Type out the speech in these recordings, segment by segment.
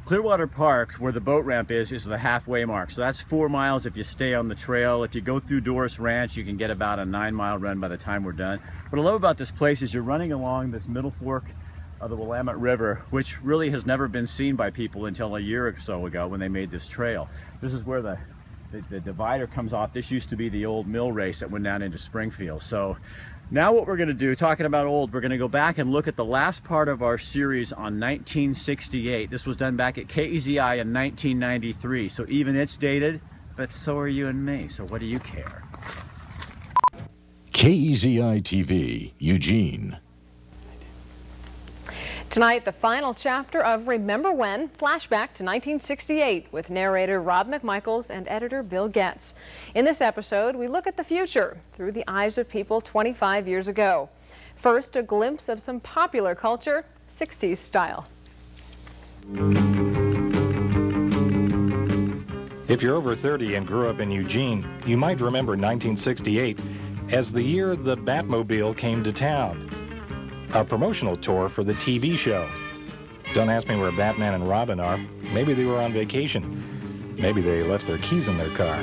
Clearwater Park, where the boat ramp is the halfway mark. So that's 4 miles if you stay on the trail. If you go through Doris Ranch, you can get about a 9-mile run by the time we're done. What I love about this place is you're running along this middle fork of the Willamette River, which really has never been seen by people until a year or so ago when they made this trail. This is where the divider comes off. This used to be the old mill race that went down into Springfield. So now what we're going to do, talking about old, we're going to go back and look at the last part of our series on 1968. This was done back at KEZI in 1993. So even it's dated, but so are you and me. So what do you care? KEZI TV, Eugene. Tonight, the final chapter of Remember When, flashback to 1968 with narrator Rob McMichaels and editor Bill Getz. In this episode, we look at the future through the eyes of people 25 years ago. First, a glimpse of some popular culture, 60s style. If you're over 30 and grew up in Eugene, you might remember 1968 as the year the Batmobile came to town. A promotional tour for the TV show. Don't ask me where Batman and Robin are. Maybe they were on vacation. Maybe they left their keys in their car.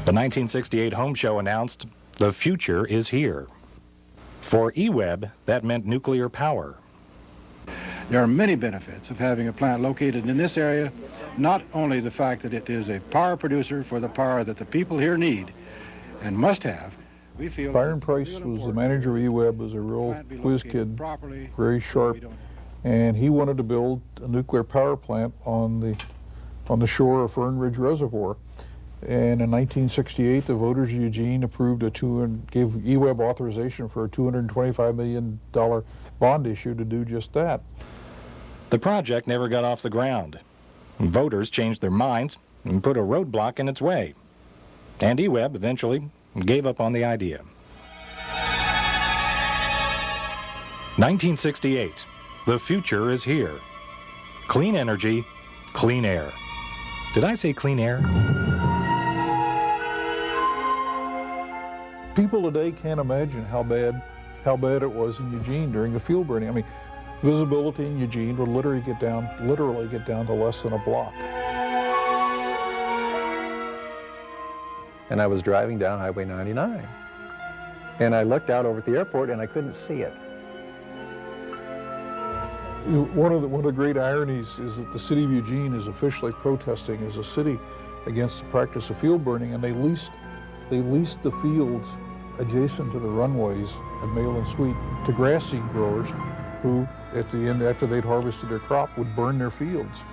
The 1968 home show announced, "The future is here." For eWeb, that meant nuclear power. There are many benefits of having a plant located in this area, not only the fact that it is a power producer for the power that the people here need and must have. We feel Byron Price was the manager of eWeb, was a real whiz kid, very sharp, and he wanted to build a nuclear power plant on the shore of Fern Ridge Reservoir. And in 1968, the voters of Eugene approved gave eWeb authorization for a $225 million bond issue to do just that. The project never got off the ground. Voters changed their minds and put a roadblock in its way. And eWeb eventually gave up on the idea. 1968, the future is here. Clean energy, clean air. Did I say clean air? People today can't imagine how bad it was in Eugene during the field burning. I mean, visibility in Eugene would literally get down to less than a block. And I was driving down Highway 99, and I looked out over at the airport and I couldn't see it. One of the great ironies is that the city of Eugene is officially protesting as a city against the practice of field burning, and they leased the fields adjacent to the runways at Mail and Sweet to grass seed growers who, at the end, after they'd harvested their crop, would burn their fields.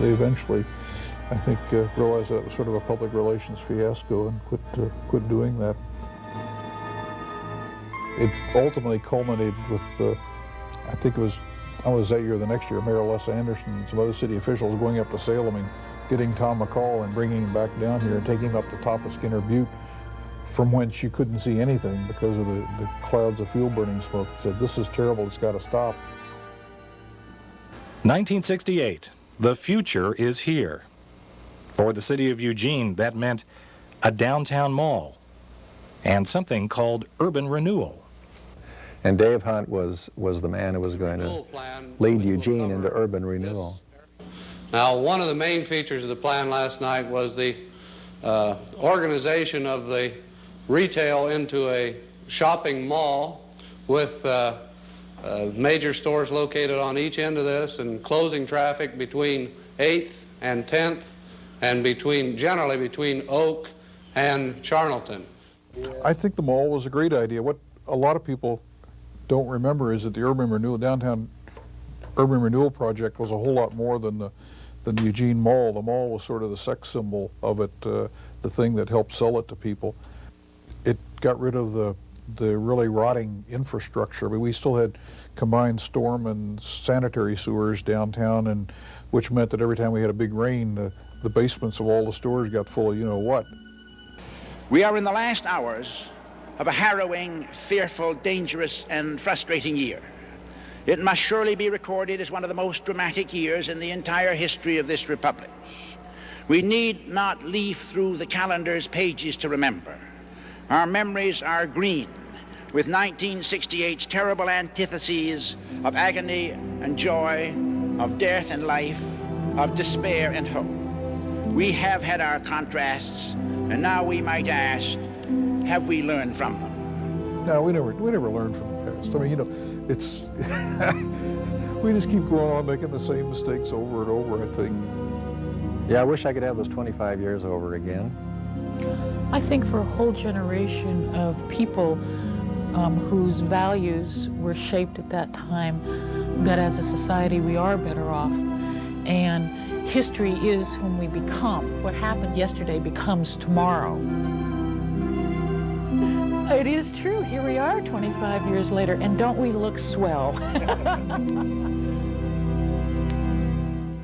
They eventually, I think, realized that was sort of a public relations fiasco and quit doing that. It ultimately culminated with, I think it was that year or the next year, Mayor Les Anderson and some other city officials going up to Salem and getting Tom McCall and bringing him back down here and taking him up the top of Skinner Butte, from whence you couldn't see anything because of the clouds of field burning smoke. It said, "This is terrible, it's got to stop." 1968, the future is here. For the city of Eugene, that meant a downtown mall and something called urban renewal. And Dave Hunt was the man who was going to lead Eugene into urban renewal. Now, one of the main features of the plan last night was the organization of the retail into a shopping mall with major stores located on each end of this and closing traffic between 8th and 10th and generally between Oak and Charnelton. I think the mall was a great idea. What a lot of people don't remember is that the downtown urban renewal project was a whole lot more than the Eugene Mall. The mall was sort of the sex symbol of it, the thing that helped sell it to people. It got rid of the really rotting infrastructure. I mean, we still had combined storm and sanitary sewers downtown, and which meant that every time we had a big rain, the basements of all the stores got full of you-know-what. We are in the last hours of a harrowing, fearful, dangerous, and frustrating year. It must surely be recorded as one of the most dramatic years in the entire history of this republic. We need not leaf through the calendar's pages to remember. Our memories are green with 1968's terrible antitheses of agony and joy, of death and life, of despair and hope. We have had our contrasts, and now we might ask, have we learned from them? No, we never learned from the past. I mean, you know, it's we just keep going on making the same mistakes over and over, I think. Yeah, I wish I could have those 25 years over again. I think for a whole generation of people whose values were shaped at that time, that as a society we are better off. And history is whom we become. What happened yesterday becomes tomorrow. It is true. Here we are 25 years later, and don't we look swell?